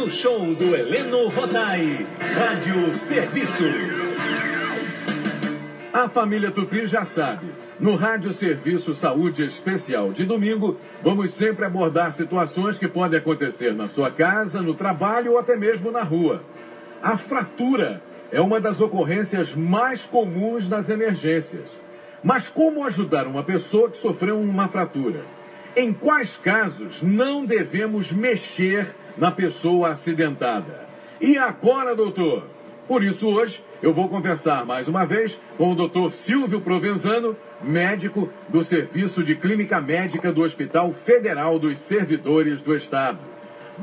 no show do Heleno Rotai, Rádio Serviço. A família Tupi já sabe. No Rádio Serviço Saúde Especial de domingo, vamos sempre abordar situações que podem acontecer na sua casa, no trabalho ou até mesmo na rua. A fratura é uma das ocorrências mais comuns nas emergências. Mas como ajudar uma pessoa que sofreu uma fratura? Em quais casos não devemos mexer na pessoa acidentada? E agora, doutor? Por isso, hoje, eu vou conversar mais uma vez com o doutor Silvio Provenzano, médico do Serviço de Clínica Médica do Hospital Federal dos Servidores do Estado.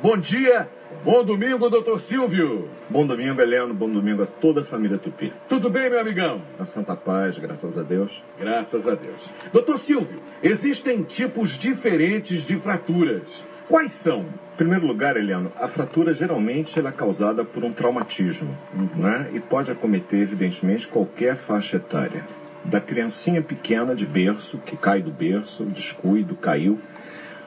Bom dia, bom domingo, doutor Silvio. Bom domingo, Heleno, bom domingo a toda a família Tupi. Tudo bem, meu amigão? Na santa paz, graças a Deus. Graças a Deus. Doutor Silvio, existem tipos diferentes de fraturas. Quais são? Em primeiro lugar, Heleno, a fratura geralmente ela é causada por um traumatismo, né? E pode acometer, evidentemente, qualquer faixa etária. Da criancinha pequena de berço, que cai do berço, descuido, caiu,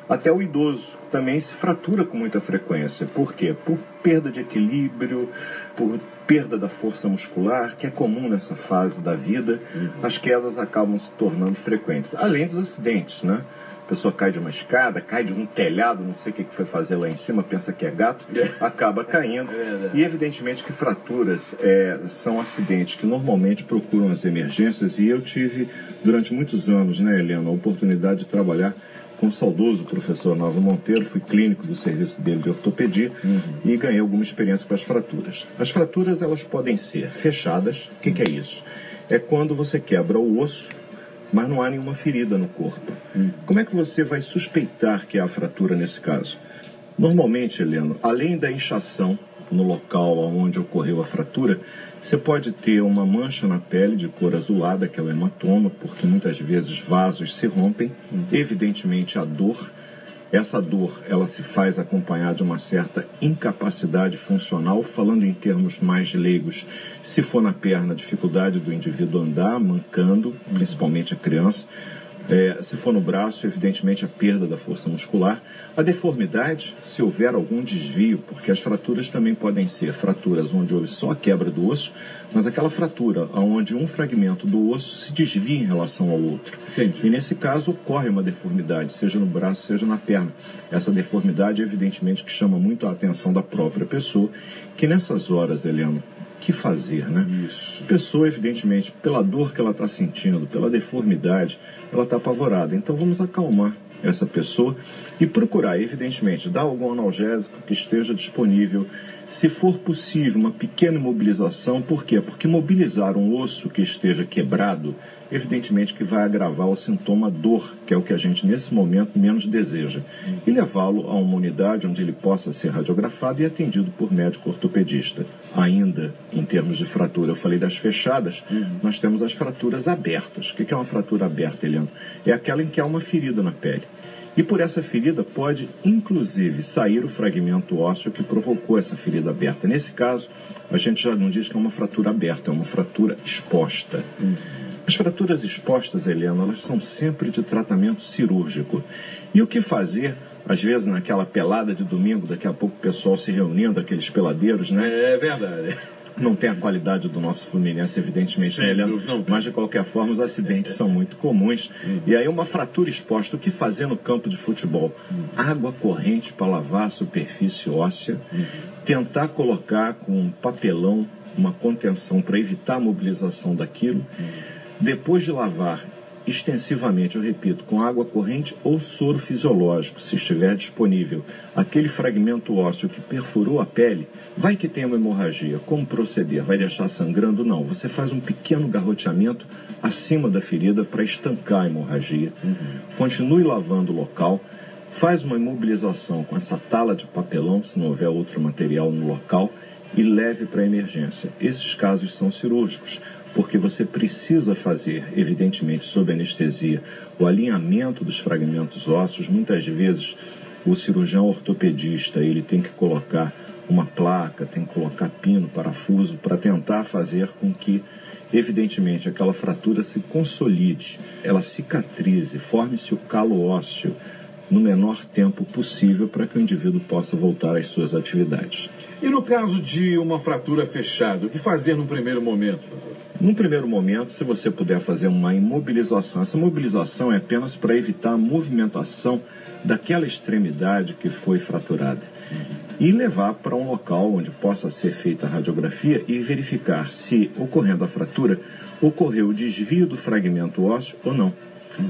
até o idoso, que também se fratura com muita frequência. Por quê? Por perda de equilíbrio, por perda da força muscular, que é comum nessa fase da vida. As quedas acabam se tornando frequentes, além dos acidentes, né? A pessoa cai de uma escada, cai de um telhado, não sei o que foi fazer lá em cima, pensa que é gato, acaba caindo. E evidentemente que fraturas são acidentes que normalmente procuram as emergências. E eu tive, durante muitos anos, né, Helena, a oportunidade de trabalhar com o saudoso professor Naldo Monteiro, fui clínico do serviço dele de ortopedia e ganhei alguma experiência com as fraturas. As fraturas, elas podem ser fechadas. O que é isso? É quando você quebra o osso, mas não há nenhuma ferida no corpo. Como é que você vai suspeitar que há fratura nesse caso? Normalmente, Heleno, além da inchação no local onde ocorreu a fratura, você pode ter uma mancha na pele de cor azulada, que é o hematoma, porque muitas vezes vasos se rompem. Evidentemente, a dor. Essa dor, ela se faz acompanhar de uma certa incapacidade funcional, falando em termos mais leigos, se for na perna, dificuldade do indivíduo andar, mancando, principalmente a criança. Se for no braço, evidentemente a perda da força muscular. A deformidade, se houver algum desvio, porque as fraturas também podem ser fraturas onde houve só a quebra do osso, mas aquela fratura onde um fragmento do osso se desvia em relação ao outro. Entendi. E nesse caso ocorre uma deformidade, seja no braço, seja na perna. Essa deformidade, evidentemente, que chama muito a atenção da própria pessoa, que nessas horas, Heleno, que fazer, né? Isso. A pessoa, evidentemente, pela dor que ela está sentindo, pela deformidade, ela está apavorada. Então vamos acalmar essa pessoa e procurar, evidentemente, dar algum analgésico que esteja disponível. Se for possível, uma pequena imobilização. Por quê? Porque mobilizar um osso que esteja quebrado, evidentemente que vai agravar o sintoma dor, que é o que a gente nesse momento menos deseja, e levá-lo a uma unidade onde ele possa ser radiografado e atendido por médico ortopedista. Ainda em termos de fratura, eu falei das fechadas, nós temos as fraturas abertas. O que é uma fratura aberta, Eliano? É aquela em que há uma ferida na pele. E por essa ferida pode, inclusive, sair o fragmento ósseo que provocou essa ferida aberta. Nesse caso, a gente já não diz que é uma fratura aberta, é uma fratura exposta. As fraturas expostas, Helena, elas são sempre de tratamento cirúrgico. E o que fazer, às vezes, naquela pelada de domingo, daqui a pouco o pessoal se reunindo, aqueles peladeiros, né? É verdade. Não tem a qualidade do nosso Fluminense, evidentemente, né, Helena? Mas, de qualquer forma, os acidentes são muito comuns. E aí, uma fratura exposta, o que fazer no campo de futebol? Água corrente para lavar a superfície óssea, tentar colocar com um papelão uma contenção para evitar a mobilização daquilo. Depois de lavar extensivamente, eu repito, com água corrente ou soro fisiológico, se estiver disponível, aquele fragmento ósseo que perfurou a pele, vai que tem uma hemorragia. Como proceder? Vai deixar sangrando? Não. Você faz um pequeno garroteamento acima da ferida para estancar a hemorragia. Continue lavando o local. Faz uma imobilização com essa tala de papelão, se não houver outro material no local, e leve para a emergência. Esses casos são cirúrgicos, porque você precisa fazer, evidentemente, sob anestesia, o alinhamento dos fragmentos ósseos. Muitas vezes, o cirurgião ortopedista, ele tem que colocar uma placa, tem que colocar pino, parafuso, para tentar fazer com que, evidentemente, aquela fratura se consolide, ela cicatrize, forme-se o calo ósseo, no menor tempo possível para que o indivíduo possa voltar às suas atividades. E no caso de uma fratura fechada, o que fazer no primeiro momento, doutor? Num primeiro momento, se você puder fazer uma imobilização, essa mobilização é apenas para evitar a movimentação daquela extremidade que foi fraturada. E levar para um local onde possa ser feita a radiografia e verificar se, ocorrendo a fratura, ocorreu o desvio do fragmento ósseo ou não.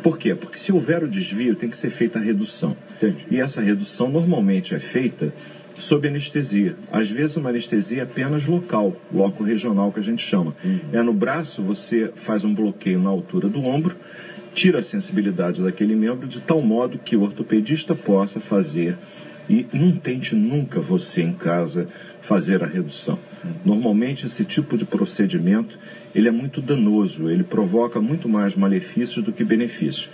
Por quê? Porque se houver o desvio, tem que ser feita a redução. Entendi. E essa redução normalmente é feita sob anestesia. Às vezes uma anestesia apenas local, loco-regional que a gente chama. É no braço, você faz um bloqueio na altura do ombro, tira a sensibilidade daquele membro de tal modo que o ortopedista possa fazer. E não tente nunca você em casa fazer a redução. Normalmente esse tipo de procedimento ele é muito danoso, ele provoca muito mais malefícios do que benefícios.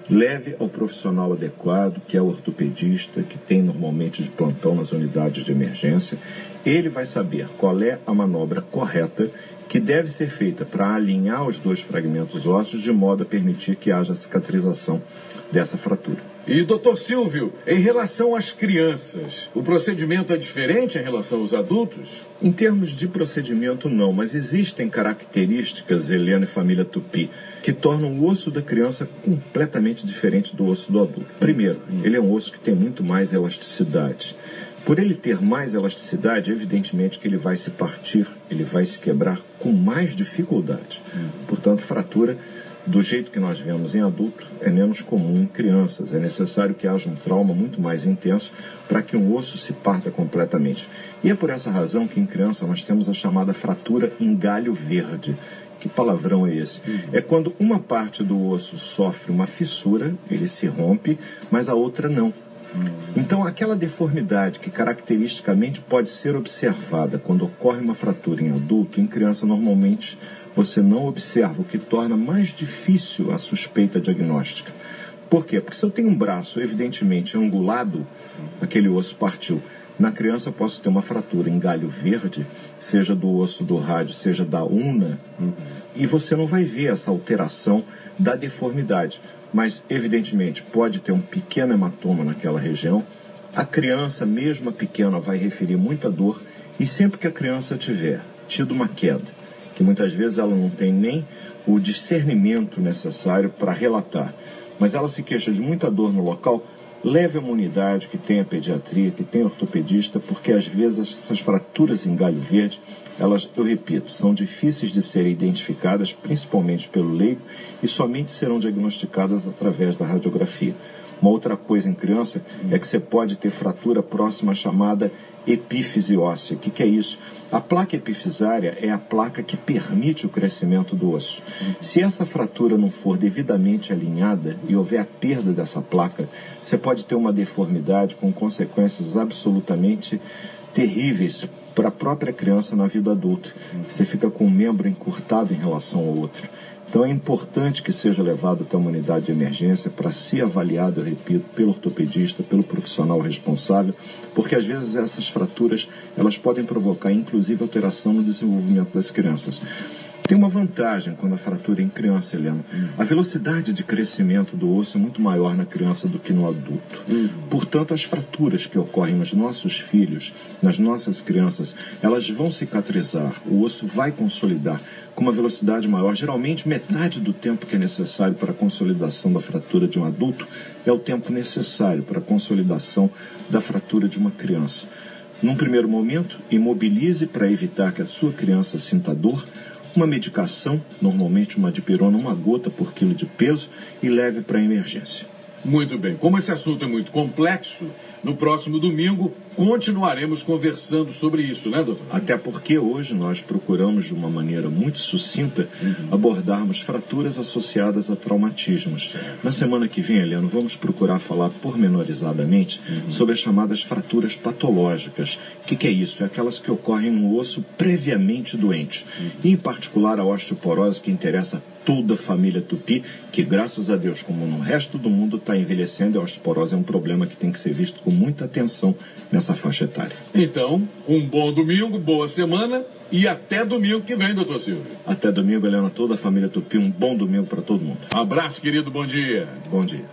Leve ao profissional adequado, que é o ortopedista, que tem normalmente de plantão nas unidades de emergência. Ele vai saber qual é a manobra correta que deve ser feita para alinhar os dois fragmentos ósseos de modo a permitir que haja cicatrização dessa fratura. E, doutor Silvio, em relação às crianças, o procedimento é diferente em relação aos adultos? Em termos de procedimento, não, mas existem características, Helena e família Tupi, que tornam o osso da criança completamente diferente do osso do adulto. Primeiro, ele é um osso que tem muito mais elasticidade. Por ele ter mais elasticidade, evidentemente que ele vai se partir, ele vai se quebrar com mais dificuldade. Portanto, fratura, do jeito que nós vemos em adulto, é menos comum em crianças. É necessário que haja um trauma muito mais intenso para que um osso se parta completamente. E é por essa razão que em criança nós temos a chamada fratura em galho verde. Que palavrão é esse? É quando uma parte do osso sofre uma fissura, ele se rompe, mas a outra não. Então, aquela deformidade que caracteristicamente pode ser observada quando ocorre uma fratura em adulto, em criança normalmente você não observa, o que torna mais difícil a suspeita diagnóstica. Por quê? Porque se eu tenho um braço evidentemente angulado, aquele osso partiu. Na criança eu posso ter uma fratura em galho verde, seja do osso do rádio, seja da una, e você não vai ver essa alteração da deformidade. Mas, evidentemente, pode ter um pequeno hematoma naquela região. A criança, mesmo a pequena, vai referir muita dor. E sempre que a criança tiver tido uma queda, que muitas vezes ela não tem nem o discernimento necessário para relatar, mas ela se queixa de muita dor no local, leve a uma unidade que tenha pediatria, que tenha ortopedista, porque às vezes essas fraturas em galho verde, elas, eu repito, são difíceis de serem identificadas, principalmente pelo leigo, e somente serão diagnosticadas através da radiografia. Uma outra coisa em criança é que você pode ter fratura próxima chamada epífise óssea. O que é isso? A placa epifisária é a placa que permite o crescimento do osso. Se essa fratura não for devidamente alinhada e houver a perda dessa placa, você pode ter uma deformidade com consequências absolutamente terríveis para a própria criança na vida adulta. Você fica com um membro encurtado em relação ao outro. Então é importante que seja levado até uma unidade de emergência para ser avaliado, eu repito, pelo ortopedista, pelo profissional responsável, porque às vezes essas fraturas elas podem provocar inclusive alteração no desenvolvimento das crianças. Tem uma vantagem quando a fratura é em criança, Helena. A velocidade de crescimento do osso é muito maior na criança do que no adulto. Portanto, as fraturas que ocorrem nos nossos filhos, nas nossas crianças, elas vão cicatrizar, o osso vai consolidar com uma velocidade maior. Geralmente, metade do tempo que é necessário para a consolidação da fratura de um adulto é o tempo necessário para a consolidação da fratura de uma criança. Num primeiro momento, imobilize para evitar que a sua criança sinta dor, uma medicação, normalmente uma dipirona, uma gota por quilo de peso, e leve para a emergência. Muito bem. Como esse assunto é muito complexo, no próximo domingo continuaremos conversando sobre isso, né, doutor? Até porque hoje nós procuramos, de uma maneira muito sucinta, abordarmos fraturas associadas a traumatismos. Na semana que vem, Helena, vamos procurar falar pormenorizadamente sobre as chamadas fraturas patológicas. O que é isso? É aquelas que ocorrem no osso previamente doente. E, em particular, a osteoporose, que interessa a toda a família Tupi, que, graças a Deus, como no resto do mundo, está envelhecendo, e a osteoporose é um problema que tem que ser visto com muita atenção nessa faixa etária. Então, um bom domingo, boa semana e até domingo que vem, doutor Silvio. Até domingo, Helena, toda a família Tupi, um bom domingo para todo mundo. Abraço, querido, bom dia. Bom dia.